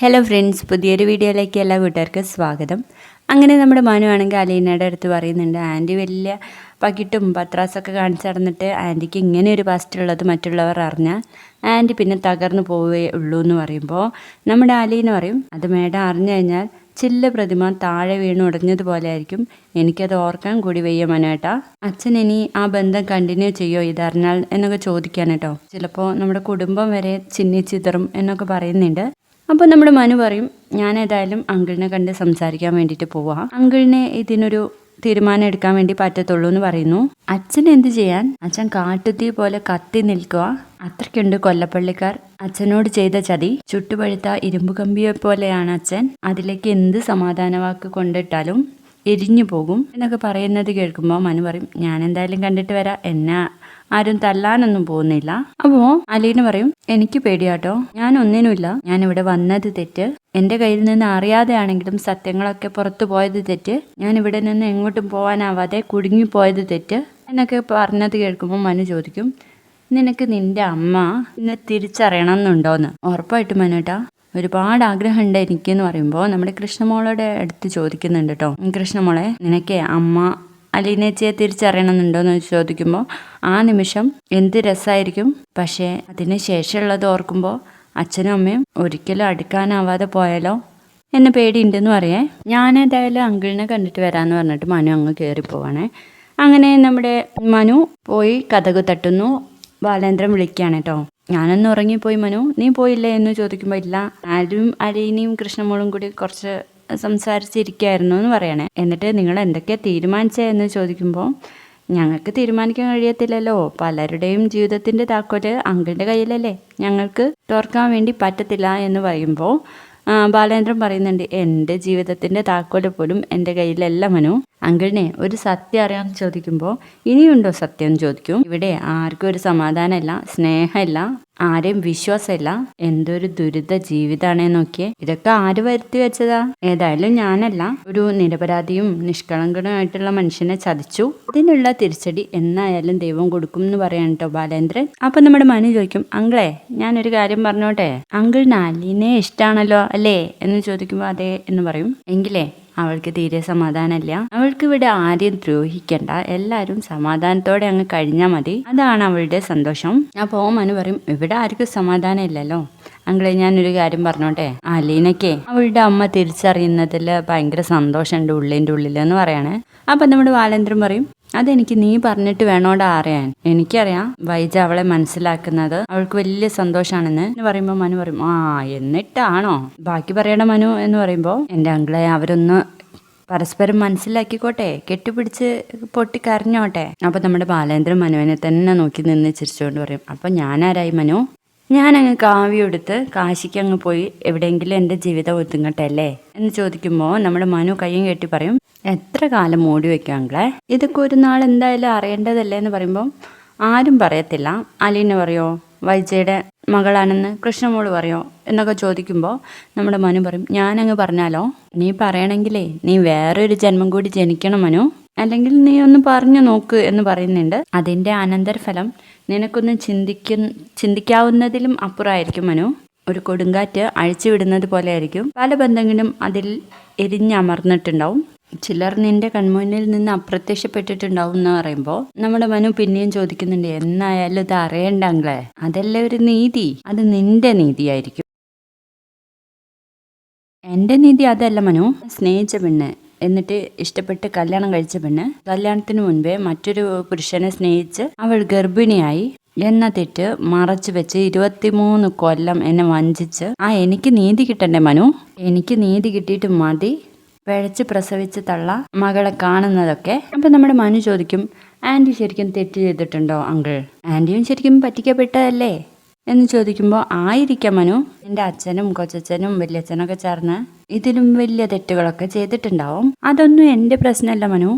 Hello friends, പുതിയൊരു വീഡിയോയിലേക്ക് എല്ലാ കൂട്ടുകാർക്കും സ്വാഗതം. അങ്ങനെ നമ്മുടെ മനു ആണെങ്കിൽ അലീനയുടെ അടുത്ത് പറയുന്നുണ്ട്, ആൻറ്റി വലിയ പകിട്ടും പത്രാസൊക്കെ കാണിച്ചു നടന്നിട്ട് ആൻറ്റിക്ക് ഇങ്ങനെ ഒരു പാസ്റ്റ് ഉള്ളത് മറ്റുള്ളവർ അറിഞ്ഞാൽ ആൻറ്റി പിന്നെ തകർന്നു പോവേ ഉള്ളൂ എന്ന് പറയുമ്പോൾ നമ്മുടെ അലീന പറയും, അത് മേഡം അറിഞ്ഞു കഴിഞ്ഞാൽ ചില്ല പ്രതിമ താഴെ വീണ് ഉടഞ്ഞതുപോലെ ആയിരിക്കും. എനിക്കത് ഓർക്കാൻ കൂടി വയ്യ മനേട്ടാ. അച്ഛൻ ഇനി ആ ബന്ധം കണ്ടിന്യൂ ചെയ്യോ ഇതറിഞ്ഞാൽ എന്നൊക്കെ ചോദിക്കാൻ കേട്ടോ. ചിലപ്പോൾ നമ്മുടെ കുടുംബം വരെ ചിന്നിച്ചിതറും എന്നൊക്കെ പറയുന്നുണ്ട്. അപ്പോൾ നമ്മുടെ മനു പറയും, ഞാൻ ഏതായാലും അങ്കിളിനെ കണ്ട് സംസാരിക്കാൻ വേണ്ടിയിട്ട് പോവാം. അങ്കിളിനെ ഇതിനൊരു തീരുമാനം എടുക്കാൻ വേണ്ടി പറ്റത്തുള്ളൂ എന്ന് പറയുന്നു. അച്ഛൻ എന്ത് ചെയ്യാൻ? അച്ഛൻ കാട്ടുതീ പോലെ കത്തി നിൽക്കുക. അത്രയ്ക്കുണ്ട് കൊല്ലപ്പള്ളിക്കാർ അച്ഛനോട് ചെയ്ത ചതി. ചുട്ടുപഴുത്ത ഇരുമ്പ് കമ്പിയെ പോലെയാണ് അച്ഛൻ. അതിലേക്ക് എന്ത് സമാധാന വാക്ക് കൊണ്ടിട്ടാലും എരിഞ്ഞു പോകും എന്നൊക്കെ പറയുന്നത് കേൾക്കുമ്പോൾ മനു പറയും, ഞാൻ എന്തായാലും കണ്ടിട്ട് വരാം, എന്നെ ആരും തല്ലാനൊന്നും പോകുന്നില്ല. അപ്പോ അലീന പറയും, എനിക്ക് പേടിയാട്ടോ, ഞാൻ ഒന്നിനുമില്ല, ഞാൻ ഇവിടെ വന്നത് തെറ്റ്, എന്റെ കയ്യിൽ നിന്ന് അറിയാതെയാണെങ്കിലും സത്യങ്ങളൊക്കെ പുറത്തു പോയത് തെറ്റ്, ഞാൻ ഇവിടെ നിന്ന് എങ്ങോട്ടും പോകാനാവാതെ കുടുങ്ങിപ്പോയത് തെറ്റ് എന്നൊക്കെ പറഞ്ഞത് കേൾക്കുമ്പോൾ മനു ചോദിക്കും, നിനക്ക് നിന്റെ അമ്മ ഇന്ന് തിരിച്ചറിയണം എന്നുണ്ടോന്ന്? ഉറപ്പായിട്ടും മനേട്ടാ, ഒരുപാട് ആഗ്രഹമുണ്ട് എനിക്കെന്ന് പറയുമ്പോൾ നമ്മുടെ കൃഷ്ണമോളുടെ അടുത്ത് ചോദിക്കുന്നുണ്ട് കേട്ടോ, കൃഷ്ണമോളെ നിനക്ക് അമ്മ അലീനേച്ചിയെ തിരിച്ചറിയണമെന്നുണ്ടോയെന്ന് ചോദിക്കുമ്പോൾ ആ നിമിഷം എന്ത് രസമായിരിക്കും. പക്ഷേ അതിന് ശേഷമുള്ളത് ഓർക്കുമ്പോൾ അച്ഛനും അമ്മയും ഒരിക്കലും അടുക്കാനാവാതെ പോയാലോ എന്നെ പേടിയുണ്ടെന്ന് പറയേ. ഞാനേതായാലും അങ്കിളിനെ കണ്ടിട്ട് വരാമെന്ന് പറഞ്ഞിട്ട് മനു അങ്ങ് കയറിപ്പോവാണേ. അങ്ങനെ നമ്മുടെ മനു പോയി കതക് തട്ടുന്നു. ബാലേന്ദ്രൻ വിളിക്കുകയാണ് കേട്ടോ. ഞാനൊന്ന് ഉറങ്ങിപ്പോയി മനു, നീ പോയില്ലേ എന്ന് ചോദിക്കുമ്പോൾ ഇല്ല, ആരും അലീനയും കൃഷ്ണമോളും കൂടി കുറച്ച് സംസാരിച്ചിരിക്കുകയായിരുന്നു എന്ന് പറയണേ. എന്നിട്ട് നിങ്ങൾ എന്തൊക്കെയാ തീരുമാനിച്ചതെന്ന് ചോദിക്കുമ്പോൾ ഞങ്ങൾക്ക് തീരുമാനിക്കാൻ കഴിയത്തില്ലല്ലോ, പലരുടെയും ജീവിതത്തിൻ്റെ താക്കോല് അങ്കിളിൻ്റെ കയ്യിലല്ലേ, ഞങ്ങൾക്ക് തോർക്കാൻ വേണ്ടി പറ്റത്തില്ല എന്ന് പറയുമ്പോൾ ബാലേന്ദ്രൻ പറയുന്നുണ്ട്, എൻ്റെ ജീവിതത്തിൻ്റെ താക്കോല് പോലും എൻ്റെ കയ്യിലല്ല മനു. അങ്കിളിനെ ഒരു സത്യം അറിയാമെന്ന് ചോദിക്കുമ്പോൾ ഇനിയുണ്ടോ സത്യം എന്ന് ചോദിക്കും. ഇവിടെ ആർക്കും ഒരു സമാധാനമില്ല, സ്നേഹമില്ല, ആരെയും വിശ്വാസമില്ല. എന്തൊരു ദുരിത ജീവിതമാണേ നോക്കിയേ. ഇതൊക്കെ ആര് വരുത്തി വെച്ചതാ? ഏതായാലും ഞാനല്ല, ഒരു നിരപരാധിയും നിഷ്കളങ്കനുമായിട്ടുള്ള മനുഷ്യനെ ചതിച്ചു. ഇതിനുള്ള തിരിച്ചടി എന്നായാലും ദൈവം കൊടുക്കും എന്ന് പറയാൻ കേട്ടോ ബാലേന്ദ്രൻ. അപ്പൊ നമ്മുടെ മനു ചോദിക്കും, അങ്കിളെ ഞാനൊരു കാര്യം പറഞ്ഞോട്ടെ, അങ്കിളിന് അലീനെ ഇഷ്ടമാണല്ലോ അല്ലേ എന്ന് ചോദിക്കുമ്പോൾ അതെ എന്ന് പറയും. എങ്കിലേ അവൾക്ക് തീരെ സമാധാനമില്ല, അവൾക്ക് ഇവിടെ ആരെയും ദ്രോഹിക്കണ്ട, എല്ലാവരും സമാധാനത്തോടെ അങ്ങ് കഴിഞ്ഞാൽ മതി, അതാണ് അവളുടെ സന്തോഷം. അപ്പോൾ മനു പറയും, ഇവിടെ ആർക്കും സമാധാനം ഇല്ലല്ലോ അങ്കിളെ, ഞാനൊരു കാര്യം പറഞ്ഞോട്ടെ, അലീനയ്ക്ക് അവളുടെ അമ്മ തിരിച്ചറിയുന്നതിൽ ഭയങ്കര സന്തോഷമുണ്ട് ഉള്ളിൻ്റെ ഉള്ളിൽ എന്ന് പറയണേ. അപ്പം നമ്മുടെ ബാലേന്ദ്രൻ പറയും, അതെനിക്ക് നീ പറഞ്ഞിട്ട് വേണോടാ അറിയാൻ, എനിക്കറിയാം വൈജ അവളെ മനസ്സിലാക്കുന്നത് അവൾക്ക് വലിയ സന്തോഷാണെന്ന് പറയുമ്പോൾ മനു പറയും, ആ എന്നിട്ടാണോ ബാക്കി പറയണ മനു എന്ന് പറയുമ്പോൾ, എൻ്റെ അങ്കിളെ അവരൊന്ന് പരസ്പരം മനസ്സിലാക്കിക്കോട്ടെ, കെട്ടിപ്പിടിച്ച് പൊട്ടിക്കരഞ്ഞോട്ടെ. അപ്പൊ നമ്മുടെ ബാലേന്ദ്രൻ മനുവിനെ തന്നെ നോക്കി നിന്ന് ചിരിച്ചുകൊണ്ട് പറയും, അപ്പൊ ഞാനാരായി മനു? ഞാനങ്ങ് കാവ്യെടുത്ത് കാശിക്ക് അങ്ങ് പോയി എവിടെയെങ്കിലും എൻ്റെ ജീവിതം ഒതുങ്ങട്ടെ അല്ലേ എന്ന് ചോദിക്കുമ്പോൾ നമ്മുടെ മനു കയ്യും കെട്ടി പറയും, എത്ര കാലം മൂടി വെക്കാം അങ്കിളെ, ഇതൊക്കെ ഒരു നാൾ എന്തായാലും അറിയേണ്ടതല്ലേ എന്ന് പറയുമ്പോൾ ആരും പറയത്തില്ല. അലീന പറയോ വൈജയുടെ മകളാണെന്ന്? കൃഷ്ണമോള് പറയോ എന്നൊക്കെ ചോദിക്കുമ്പോൾ നമ്മുടെ മനു പറയും, ഞാനങ്ങ് പറഞ്ഞാലോ? നീ പറയണമെങ്കിലേ നീ വേറൊരു ജന്മം കൂടി ജനിക്കണം മനു, അല്ലെങ്കിൽ നീ ഒന്ന് പറഞ്ഞു നോക്ക് എന്ന് പറയുന്നുണ്ട്. അതിൻ്റെ അനന്തരഫലം നിനക്കൊന്ന് ചിന്തിക്കാവുന്നതിലും അപ്പുറമായിരിക്കും മനു. ഒരു കൊടുങ്കാറ്റ് അഴിച്ചുവിടുന്നത് പോലെ ആയിരിക്കും പല ബന്ധങ്ങളും അതിൽ എരിഞ്ഞമർന്നിട്ടുണ്ടാവും. ചിലർ നിന്റെ കൺമുന്നിൽ നിന്ന് അപ്രത്യക്ഷപ്പെട്ടിട്ടുണ്ടാവും എന്ന് പറയുമ്പോൾ നമ്മുടെ മനു പിന്നെയും ചോദിക്കുന്നുണ്ട്, എന്നായാലും ഇത് അറിയണ്ടെങ്കിലേ, അതല്ലേ ഒരു നീതി, അത് നിന്റെ നീതിയായിരിക്കും. എൻ്റെ നീതി അതല്ല മനു. സ്നേഹിച്ച പെണ്ണ്, എന്നിട്ട് ഇഷ്ടപ്പെട്ട് കല്യാണം കഴിച്ച പെണ്ണ്, കല്യാണത്തിന് മുൻപേ മറ്റൊരു പുരുഷനെ സ്നേഹിച്ച് അവൾ ഗർഭിണിയായി എന്ന തെറ്റ് മറച്ചു വെച്ച് 23 കൊല്ലം എന്നെ വഞ്ചിച്ച് എനിക്ക് നീതി കിട്ടണ്ടേ മനു? എനിക്ക് നീതി കിട്ടിയിട്ട് മതി പിഴച്ച് പ്രസവിച്ച് തള്ള മകളെ കാണുന്നതൊക്കെ. അപ്പം നമ്മുടെ മനു ചോദിക്കും, ആൻറ്റി ശരിക്കും തെറ്റ് ചെയ്തിട്ടുണ്ടോ അങ്കിൾ? ആൻറ്റിയും ശരിക്കും പറ്റിക്കപ്പെട്ടതല്ലേ എന്ന് ചോദിക്കുമ്പോൾ ആയിരിക്കാം മനു, എൻ്റെ അച്ഛനും കൊച്ചച്ഛനും വല്യച്ഛനൊക്കെ ചേർന്ന് ഇതിലും വലിയ തെറ്റുകളൊക്കെ ചെയ്തിട്ടുണ്ടാവും. അതൊന്നും എൻ്റെ പ്രശ്നമല്ല മനു.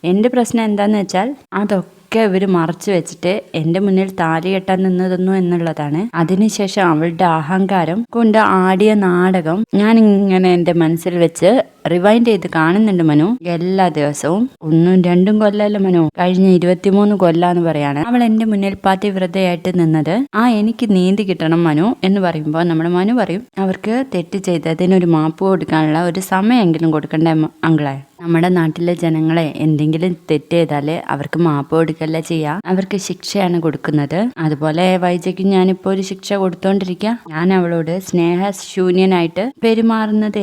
എൻ്റെ പ്രശ്നം എന്താന്ന് വെച്ചാൽ അതൊക്കെ ഇവർ മറച്ചു വെച്ചിട്ട് എൻ്റെ മുന്നിൽ താലി കെട്ടാൻ നിന്നതെന്നു എന്നുള്ളതാണ്. അതിനുശേഷം അവളുടെ അഹങ്കാരം കൊണ്ട് ആടിയ നാടകം ഞാൻ ഇങ്ങനെ എൻ്റെ മനസ്സിൽ വെച്ച് റിവൈൻഡ് ചെയ്ത് കാണുന്നുണ്ട് മനു. എല്ലാ ദിവസവും 1-2 കൊല്ലമല്ല മനു, കഴിഞ്ഞ 23 കൊല്ലാന്ന് പറയാണ് അവൾ എന്റെ മുന്നിൽ പതിവ്രതയായിട്ട് നിന്നത്. എനിക്ക് നീന്തി കിട്ടണം മനു എന്ന് പറയുമ്പോൾ നമ്മുടെ മനു പറയും, അവർക്ക് തെറ്റ് ചെയ്തതിനൊരു മാപ്പ് കൊടുക്കാനുള്ള ഒരു സമയമെങ്കിലും കൊടുക്കണ്ടേ അങ്കിളെ. നമ്മുടെ നാട്ടിലെ ജനങ്ങളെ എന്തെങ്കിലും തെറ്റ് ചെയ്താല് അവർക്ക് മാപ്പ് കൊടുക്കല്ല ചെയ്യാ, അവർക്ക് ശിക്ഷയാണ് കൊടുക്കുന്നത്. അതുപോലെ വൈജയ്ക്ക് ഞാനിപ്പോ ഒരു ശിക്ഷ കൊടുത്തോണ്ടിരിക്കുക. ഞാൻ അവളോട് സ്നേഹശൂന്യനായിട്ട് പെരുമാറുന്നത്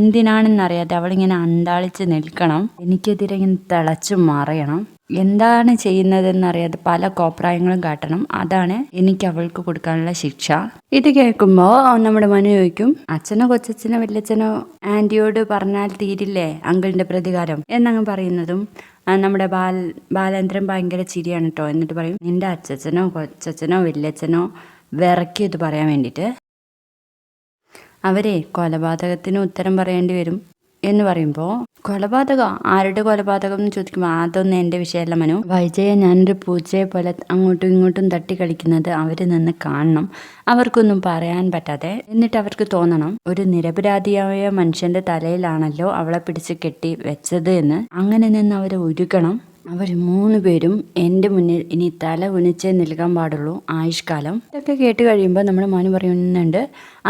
എന്തിനാണെന്നറിയാതെ അവളിങ്ങനെ അന്താളിച്ച് നിൽക്കണം, എനിക്കെതിരെ ഇങ്ങനെ തിളച്ചു മറിയണം, എന്താണ് ചെയ്യുന്നതെന്നറിയാതെ പല കോപ്രായങ്ങളും കാട്ടണം. അതാണ് എനിക്ക് അവൾക്ക് കൊടുക്കാനുള്ള ശിക്ഷ. ഇത് കേൾക്കുമ്പോൾ നമ്മുടെ മനു ചോദിക്കും, അച്ഛനോ കൊച്ചച്ഛനോ വല്യച്ഛനോ ആന്റിയോട് പറഞ്ഞാൽ തീരില്ലേ അങ്കിളിന്റെ പ്രതികാരം എന്നങ്ങ് പറയുന്നതും നമ്മുടെ ബാലേന്ദ്രൻ ഭയങ്കര ചിരിയാണ് കേട്ടോ. എന്നിട്ട് പറയും, നിന്റെ അച്ഛച്ചനോ കൊച്ചച്ഛനോ വല്യച്ഛനോ വിറക്കിയത് പറയാൻ വേണ്ടിയിട്ട് അവരെ കൊലപാതകത്തിന് ഉത്തരം പറയേണ്ടി വരും എന്ന് പറയുമ്പോൾ, കൊലപാതകം ആരുടെ കൊലപാതകം എന്ന് ചോദിക്കുമ്പോൾ അതൊന്നും എൻ്റെ വിഷയമല്ല മനു. വൈജയെ ഞാനൊരു പൂച്ചയെ പോലെ അങ്ങോട്ടും ഇങ്ങോട്ടും തട്ടി കളിക്കുന്നത് അവര് നിന്ന് കാണണം, അവർക്കൊന്നും പറയാൻ പറ്റാതെ. എന്നിട്ട് അവർക്ക് തോന്നണം ഒരു നിരപരാധിയായ മനുഷ്യന്റെ തലയിലാണല്ലോ അവളെ പിടിച്ച് കെട്ടി വെച്ചത് എന്ന്. അങ്ങനെ നിന്ന് അവരെ ഉരുകണം. അവർ 3 പേരും എൻ്റെ മുന്നിൽ ഇനി തല കുനിച്ചേ നിൽക്കാൻ പാടുള്ളൂ ആയുഷ്കാലം. ഇതൊക്കെ കേട്ട് കഴിയുമ്പോൾ നമ്മുടെ മനു പറയുന്നുണ്ട്,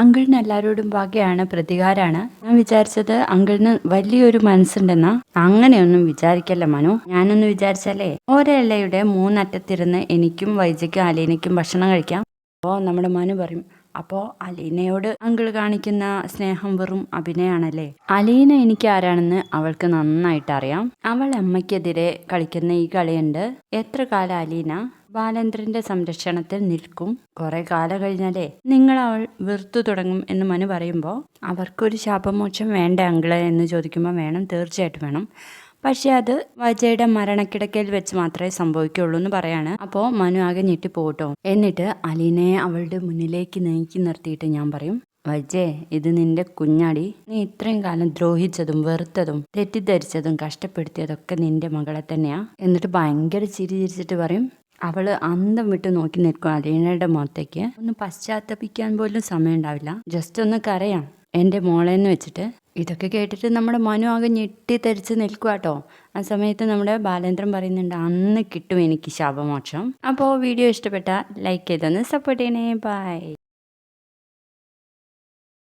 അങ്കിളിന് എല്ലാവരോടും ബാക്കിയാണ്, പ്രതികാരാണ്. ഞാൻ വിചാരിച്ചത് അങ്കിളിന് വലിയൊരു മനസ്സുണ്ടെന്നാ. അങ്ങനെയൊന്നും വിചാരിക്കല്ല മനു. ഞാനൊന്ന് വിചാരിച്ചാലേ ഒരേലയുടെ 3 അറ്റത്തിരുന്ന് എനിക്കും വൈജയ്ക്കും അലീനയ്ക്കും ഭക്ഷണം കഴിക്കാം. അപ്പോൾ നമ്മുടെ മനു പറയും, അപ്പോൾ അലീനയോട് അങ്കിൾ കാണിക്കുന്ന സ്നേഹം വെറും അഭിനയാണല്ലേ. അലീന എനിക്ക് ആരാണെന്ന് അവൾക്ക് നന്നായിട്ട് അറിയാം. അവൾ അമ്മയ്ക്കെതിരെ കളിക്കുന്ന ഈ കളിയുണ്ട്. എത്ര കാലം അലീന ബാലേന്ദ്രന്റെ സംരക്ഷണത്തിൽ നിൽക്കും? കുറെ കാലം കഴിഞ്ഞാലേ നിങ്ങൾ അവൾ വെറുത്തു തുടങ്ങും എന്ന് മനു പറയുമ്പോൾ, അവർക്കൊരു ശാപമോക്ഷം വേണ്ട അങ്കിളെ എന്ന് ചോദിക്കുമ്പോൾ വേണം, തീർച്ചയായിട്ടും വേണം. പക്ഷെ അത് വൈജയുടെ മരണക്കിടക്കയിൽ വെച്ച് മാത്രമേ സംഭവിക്കുള്ളൂ എന്ന് പറയാണ്. അപ്പോൾ മനു ആകെ ഞെട്ടിപ്പോട്ടോ. എന്നിട്ട് അലീനയെ അവളുടെ മുന്നിലേക്ക് നീക്കി നിർത്തിയിട്ട് ഞാൻ പറയും, വൈജേ, ഇത് നിന്റെ കുഞ്ഞാടി. നീ ഇത്രയും കാലം ദ്രോഹിച്ചതും വെറുത്തതും തെറ്റിദ്ധരിച്ചതും കഷ്ടപ്പെടുത്തിയതൊക്കെ നിന്റെ മകളെ തന്നെയാ. എന്നിട്ട് ഭയങ്കര ചിരി ചിരിച്ചിട്ട് പറയും, അവള് അന്തം വിട്ട് നോക്കി നിൽക്കും അലീനയുടെ മുഖത്തേക്ക്. ഒന്ന് പശ്ചാത്തപിക്കാൻ പോലും സമയം ഉണ്ടാവില്ല, ജസ്റ്റ് ഒന്ന് കരയാം എൻ്റെ മോളേന്ന് വെച്ചിട്ട്. ഇതൊക്കെ കേട്ടിട്ട് നമ്മുടെ മനു ആകെ ഞെട്ടിത്തെറിച്ച് നിൽക്കുക കേട്ടോ. ആ സമയത്ത് നമ്മുടെ ബാലേന്ദ്രൻ പറയുന്നുണ്ട്, അന്ന് കിട്ടും എനിക്ക് ശാപമോക്ഷം. അപ്പോൾ വീഡിയോ ഇഷ്ടപ്പെട്ടാൽ ലൈക്ക് ചെയ്തൊന്ന് സപ്പോർട്ട് ചെയ്യണേ. ബൈ.